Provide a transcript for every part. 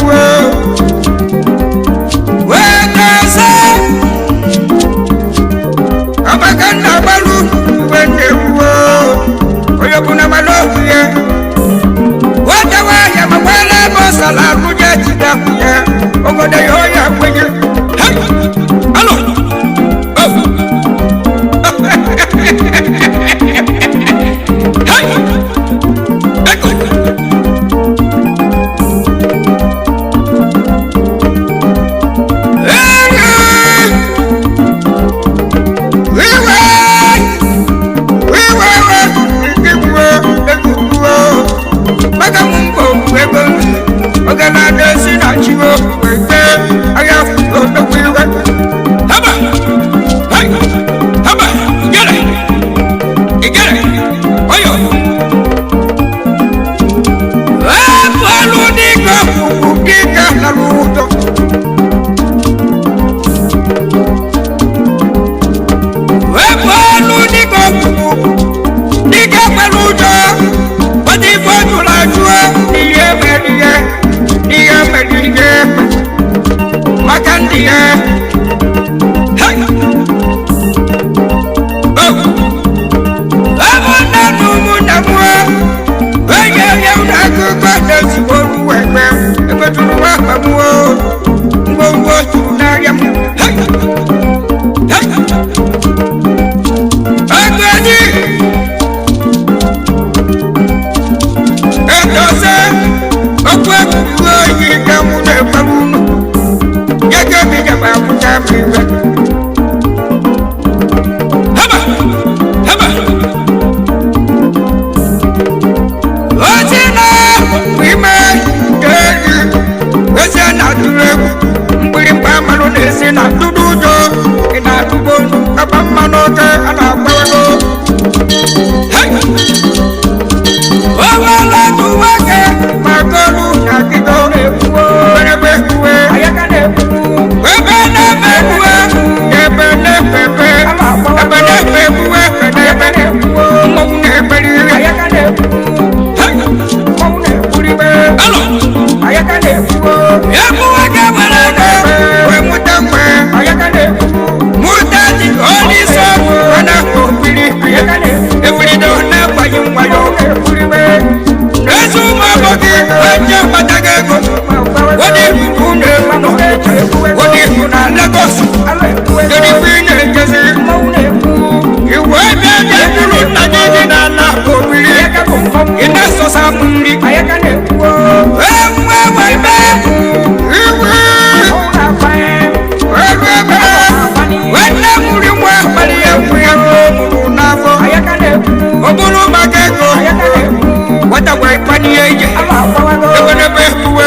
Whoa. na desi na chiwo wete aya fulo de wiwe haba hey haba igere oyo alu ni ko kika na ruto alu ni ko kika palujo pati fotu la jua iye mediye makandiye hey oh amona numuna mwa eye una ko kwade siboru wepe ebeturu wa pamuo ngwo tunariam hey hey agadi edose okwe kuwo yi kamu ne pamu yege mi jaba kuta miwe haba ojina wime keri wese na durebu mbiri mba manu nesi na dudujo ina dubonu kaba manu ke ana kwego hey wawala tuwake magolu na kido efuo berebe kuwe ayaka ne bebe na mekuwe ebene pepe ebene pepuwe ebene kuwe mone beri ayaka ne mone kuribe alo ayaka ne kuwe efuwe kabala ne we mutamwe ayaka ne mutati oni so ana kopiri ayaka ne every do na bayu bayu kuribe Resu maboki anje patagego wodi kunde mano wodi kuna Lagos jadi pine kesi iwe bebe kulu na jiji na na kopiri ina sosa mundi ayakane ewe waibe iwe wende muri mwa bali ya mulu nafo obulu magego wata waipani yeje ebene behuwe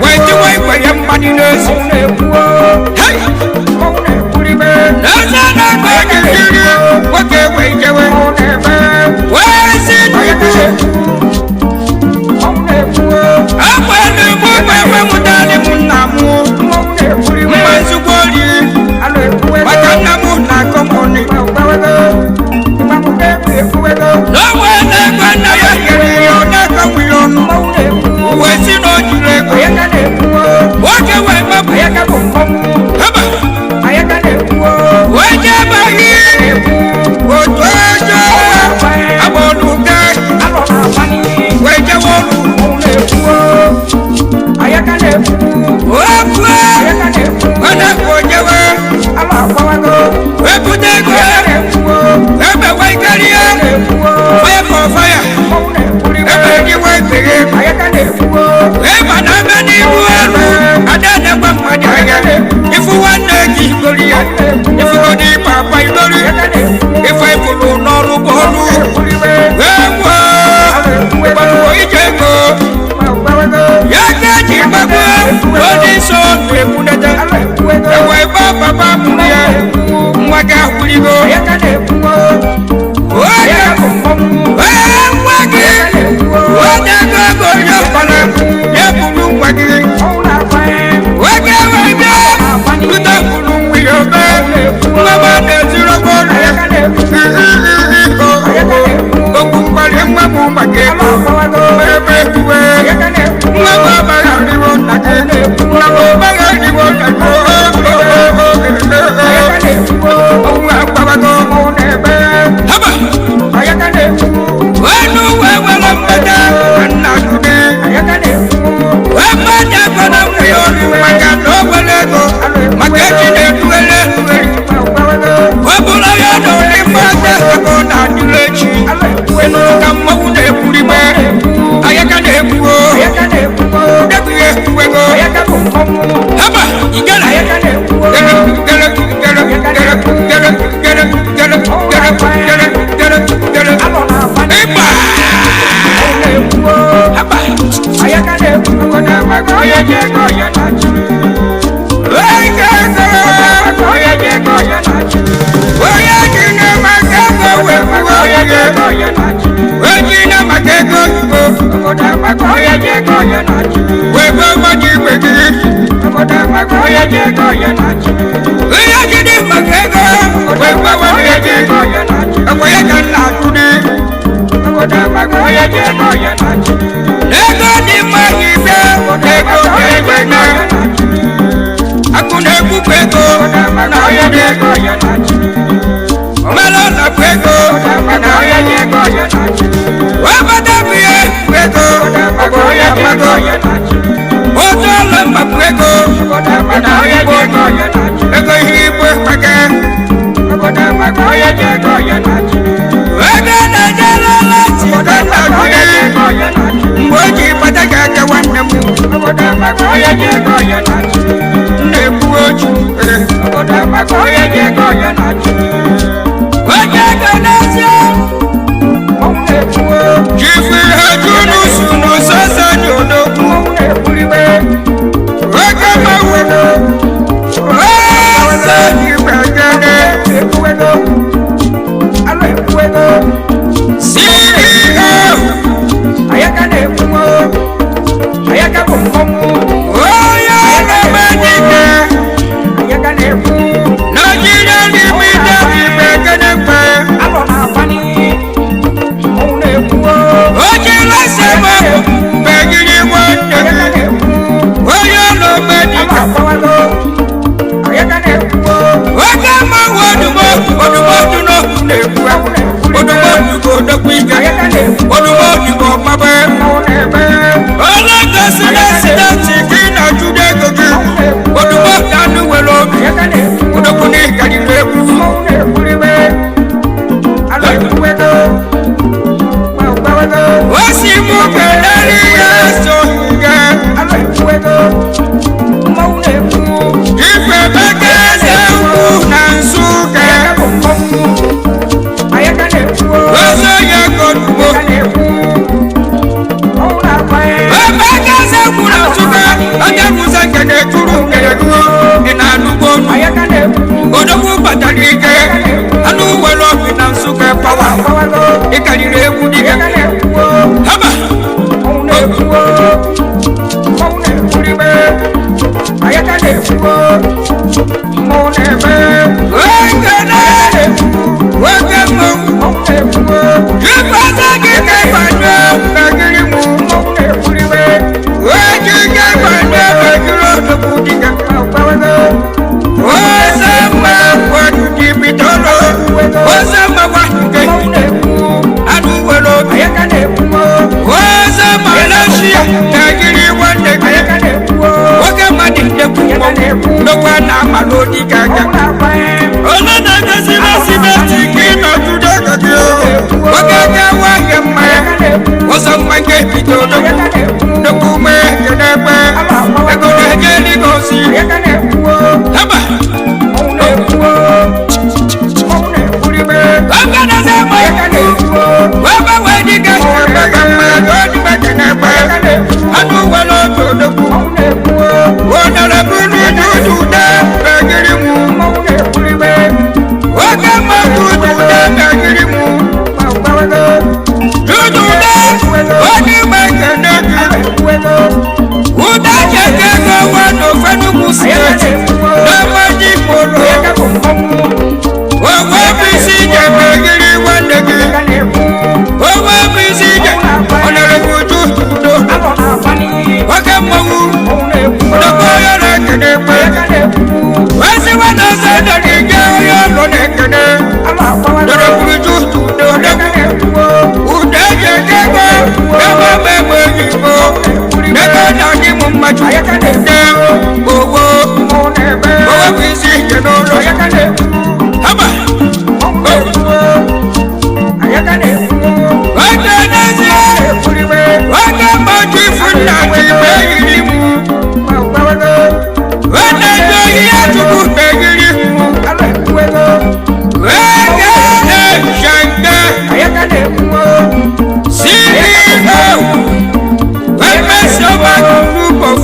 waiti waipani yambani nesi hey nasa na kwa kiri wake waijewe wesi akwene mwewe mutali munamu mwazugoli watana munakomoni Lawene kwana ya kiriona kawiyono Wesi no jireko Wake wema haba Weje bahi Otojo Abonuke Weje wonu Wakwe Wana kojewe Wekuteko Ebe waikaria Fire for fire Ebe ni waipege Eba na meni uweru Adane kwa mwadaya Ifu wane kikoria Ifu kodi papa idori Ifu ifulu noru bolu Ewa Ebanuwa ijeko Yake jimagwe Lodi so Epunete Ewa iba papa mulia Mwaka huligo Oya Wagi Oja gogo yopala Yepulu wagi Wagi wagi Kuta kulu wiyobe Mama neziro kolu Okumbali mwamu makeko Bebe kuwe Mama bagariwo nake Mama bagariwo nake Owa babago Haba Wenu wewe lambada Anadude Wemada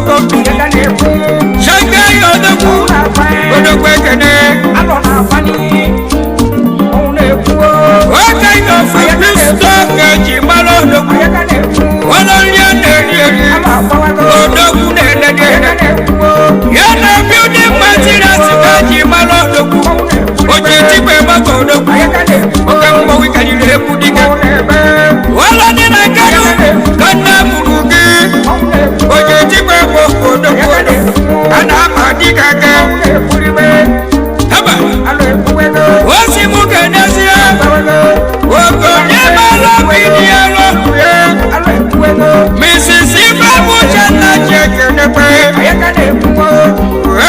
CEO,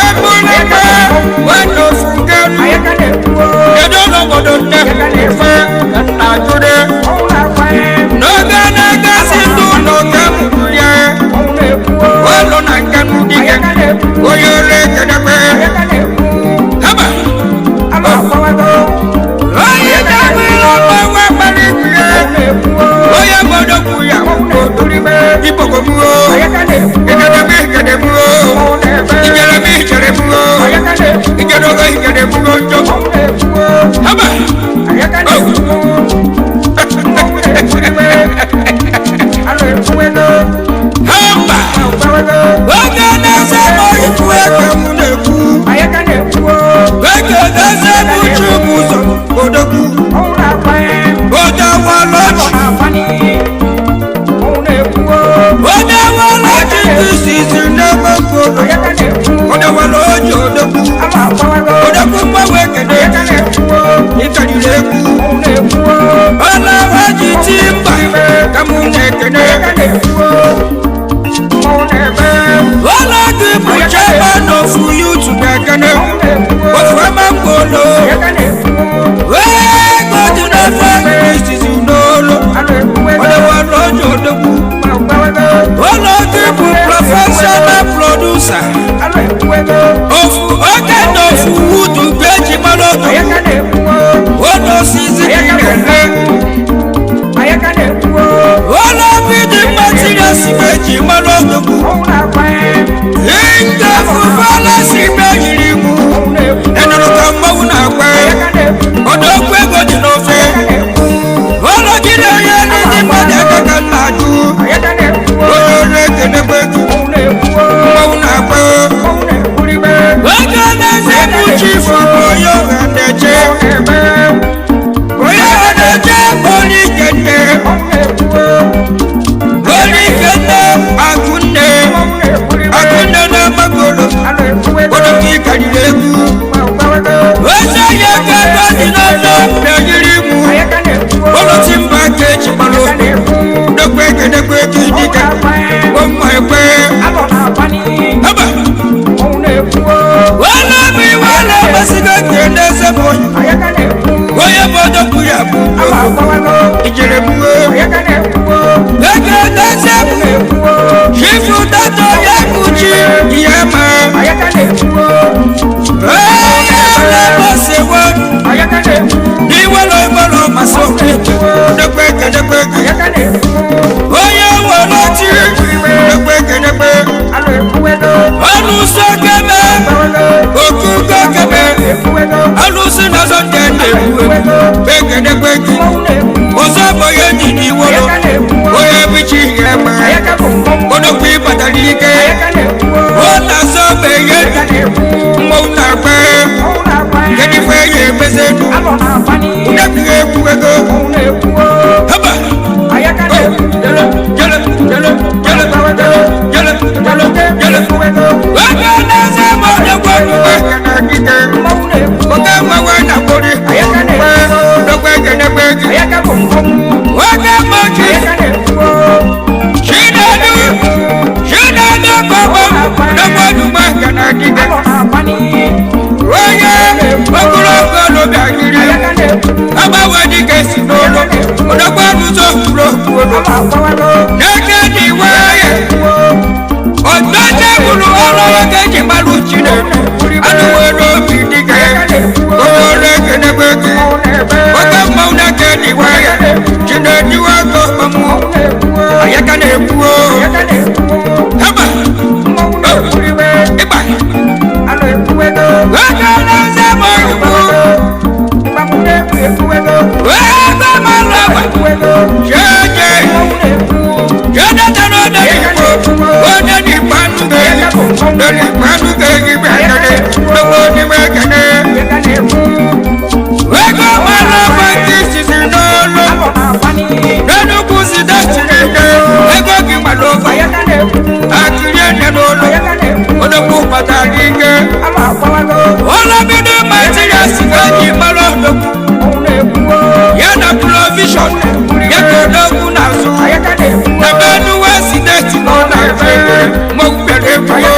ebulebe wendo fungelu edono bodonne fe najude noga naga sindu noga muye walo nanganu dige oyole kedebe haba oye dabilo bawa baliye oye bodokuya koduribe ipokomuo Kedemuo Ijelemi Kedemuo Ijedogo Kedemuo Haba Hamba Wagana Sabo Ikue Kamuneku Wagana Sabo Chumuzo Odoku Oda Walochi Oda Walochi This is never good Oda Walochi Odoku Odoku Mawekede Ikadileku Ola Waji Timba Kamunekene Ola Gibu Chabano for you to Nakane Ofama Mbolo Where go to the family is you know Oda Walochi Odoku Ola Gibu professional producer of Ogendo Fudu Beji Maloto Odo Sizi Ola Bidi Materials Beji Maloto Inga Fufala Sibeji Rimu Enono Kamauna Kwe Odo Kwego Jinofe Ola Gida Yeni Dimada Kakanaju Odo Rekenebeki Mauna Kwe Wagana Zebu Chifu Oyo Handeche Oyo Handeche Oli Kende Oli Kende Akunde Akunde na Magolo Odo Kikadileku Osa Yaka Kadinono Nagirimu Odo Timba Kechi Malo Dokweke Dokweke Dika Wama Ekwe Haba Wala mi wala Masiga Kende Sebo Oye Bodo Kuyabu Ijeremuwe Ekende Sebo Shifu Tato Yakuchi Yama Oye Sewa Niwalo Ibolo Masoke Dokweke Dokweke Oye Wolochi Dokweke Dokweke Alusokeme Okukokeme Alusi Nazondende Bekedebeki Ozobo Yedini Wolo Oye Bichi Yema Odokwi Patalike Ona Sobe Yedi Mouna Kwe Kedife Yemezedu Nekwe Kwego Haba Jele Wagana Sabo Dekwe Wagama Wana Bori Dokweke Nebeki Wagama Chinadu Baba Nakwadu Magana Dike Oye Okuroko Lobagiri Aba Wadike Sinolo Odokwadu Sofuro Nekedi Waye Odoje Kulu Olo Keji Malu Chine Anuwelo Bidike Oyole Kenebeki Wakama Unakedi Waye Chinedi Wako Mamu Ayaka Nebuo Haba Iba Wakana Sabo Ibu Waka Malawa Jeje Jada Tano Danipo Odani Panuge Dani Panuge Ibekane Nogo Nibekane Waka Malawa Kisi Nolo Nanu Kusi Dachine Ego Kimalova Akire Nenolo Odoku Patalike Ola Bidu Materials Gaji Malodo Yana Provision Yako Dogu Nasu Nabenu Wasideti Mona Fede Mokbele Kuyo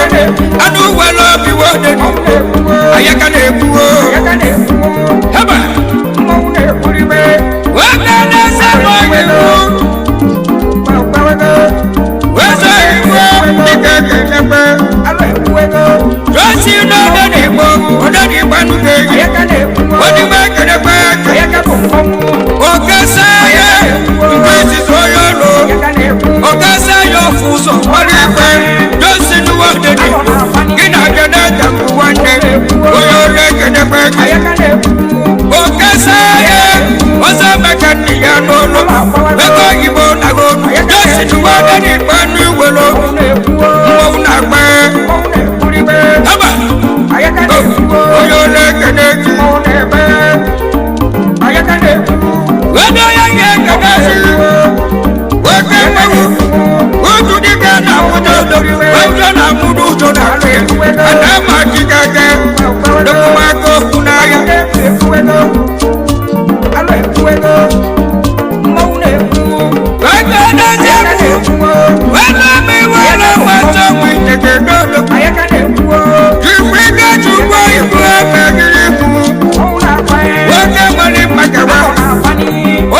na pe ana ma jigage do ma ko kunaya alo ekuego maune ku waga na jeku wala me wala wato mi teke do ayaka ne ku jifriga chukwa ibu amagiri ku ona pae waga mani magawa ona pani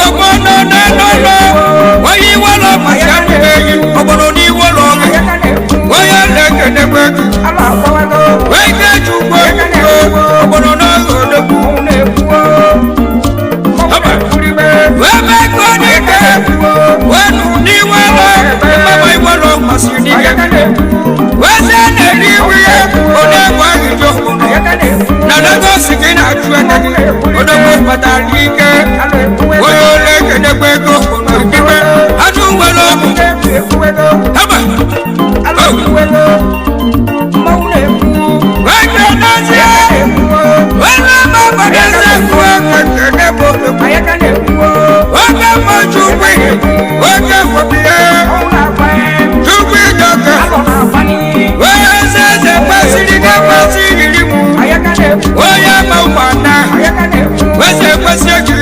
obono na no wayi wala masani eyi obono ni wala ayaka ne ku waya leke ne beku alo apawago waga chukwa obono na do ku maune ku maune kuribe webe ko ni ke wanu ni wala mama iwala masini ayaka ne ku wese ne ni wiye ona wa ijo ayaka ne ku na nago sikina chuene odo ko patalike alo ekuego oyo leke ne beku ono dibe adu wala mu ekuego haba alo ekuego maune ku wege na sia wala mama dese kwa kene bodo ayaka ne ku wege mo chukwi wege fobie ona pae chukwi doka alo na pani wese se pasiri mu ayaka ne ku oya mauwana ayaka ne ku wese pasiri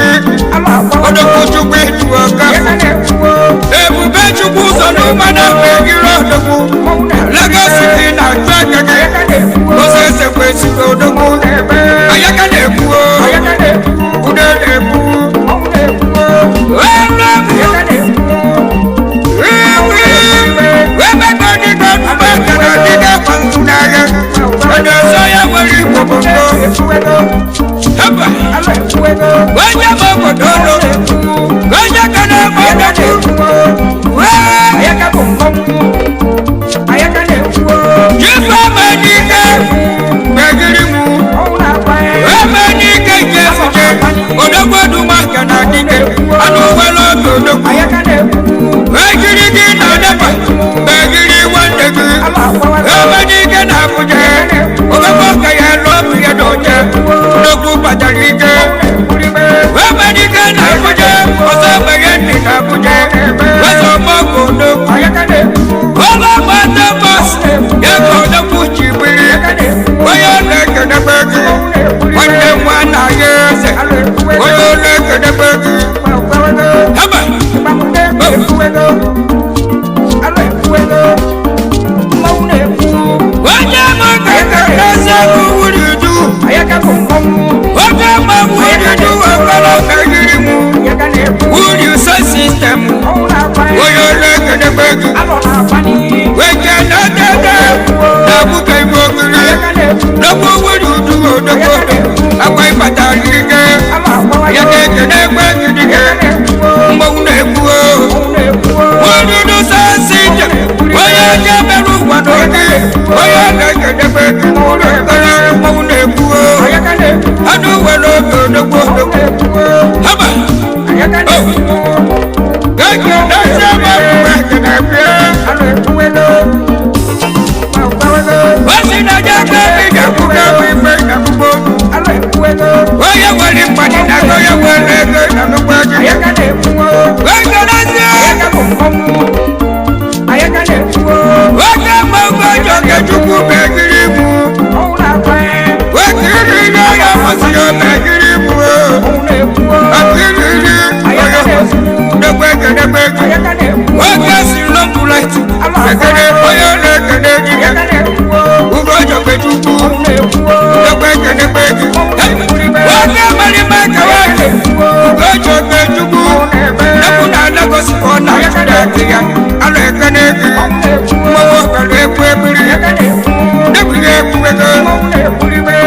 alo apawago odo ko chukwi tuoka ayaka ne ku ebube chukwu sonu mana megiro doku maune Lagos city na twekeke ayaka ne ku osese kwesi odoku ayaka na-ekwu ayaka ne ku ude na-ekwu maune ku wele ayaka ne ku onye ọzọ ya nwere igbo bongo ekuego haba alo ekuego onye bụ obodo ụlọ onye ka na-eme ayaka ne ọdọdụ ku wee ayaka bụ mmọnwụ ayaka ne ku jife eme n'ike megiri mụ ọnwụ na-akpanye eme n'ike nke site odogbodu maka na dike anụ nwere obi odogwu ayaka ne ku megiri gị na deba megiri nwanne gị alo akpawago eme n'ike na abụja ogebe ọka ya lụọ obi ya n'oche odogwu kpatara ike ekuribe eme n'ike na abụja ọzọ meghe ndị na abụja wezọ mọgụ odogwu ayaka ne ku ọba gbata bọs ya ka odogwu ji biri ayaka ne ku onye na-ekedebe gị nwanne nwa na ya eze alo ekuego onye na-ekedebe gị akpawago haba maune ekuego alo ekuego maune ku onye ma kaka eze bụ wuri du ayaka bụ mmọnwụ onye ma wuri du ọkara megiri mụ ayaka ne ku wuri so sistem ọnwụ na-akpanye onye na-ekedebe gị alo na-akpanye weke na dede na-abụka ibe okiri ayaka ne ku n'okwu wuri du odogbo akwa ịbatara ike alo akpawago ya na-ekene egbe gidige mgbanwu na-ekwu maune ku Odudu sasi je, oye je meru wado ge, oye na-ekedebe gị n'ụlọ ekpere mmanwụ na-ekwu ayaka ne ku anụ were oge odogbo odogbo haba ayaka ne ku gege na-esi ebe mgbe ekene bịa alo ekuego akpawago osi na je ka ebe ga-akwụga bụ ife ga-akwụgbo alo ekuego onye nwere mmadụ na onye nwere ego na-anụkwa gị ayaka ne ku oge na-esi ayaka bụ mmọnwụ ayaka ne ku oge mgbe oge oge chukwu megiri mụ ọnwụ na-akpanye wekiri na ya masị ya megiri mụ maune ku akiriri ayaka ne ku degbe ayaka ne ku oge si lọmpụlati ekele onye na-ekele gị ayaka ne ku uru ojokwe chukwu maune ku degbe ekelekpe gị oge marịma kewa ugo ojokwe chukwu nekwu na Lagos ka ọ na-achụda aka ya alụ ekele gị mmanwụ ọkara ekwu ebiri nekwuru ekwu ego maune kuribe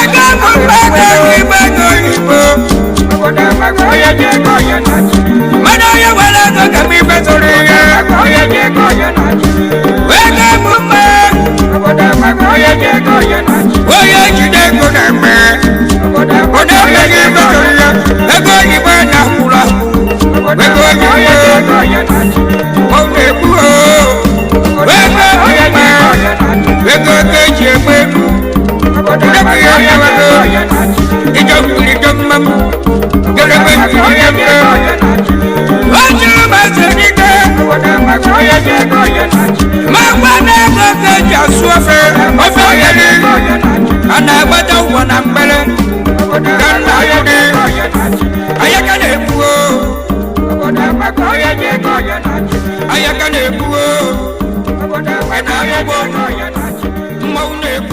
ego bụ mmadụ igbe ego oyibo obodo amago onye ji ego ya na-achị mmadụ onye nwere ego ga bụ ibe zoro ya onye ji ego ya na-achị ego bụ mma obodo amago onye ji ego ya na-achị onye jide ego na-eme obodo amago onye enweghị ego zoro ya ego oyibo na-akwụrụ akwụ obodo amago onye ji ego ya na-achị ọ na-ekwu ego onye ji mma ego ya na-achị ego ka eji egbe elu obodo amago onye ji ego ya na-achị ijọ mmiri ijọ mma m gelebe onye ji ego ya na-achị o jiri masị dike obodo amago onye ji ego ya na-achị ma gwa na ego ka eji bịa sụọ ofe oyeri a na-agbata ụgwọ na mgbere ka nna ya dị ayaka na-ekwu ayaka na-ekwu mmanwụ na-ekwu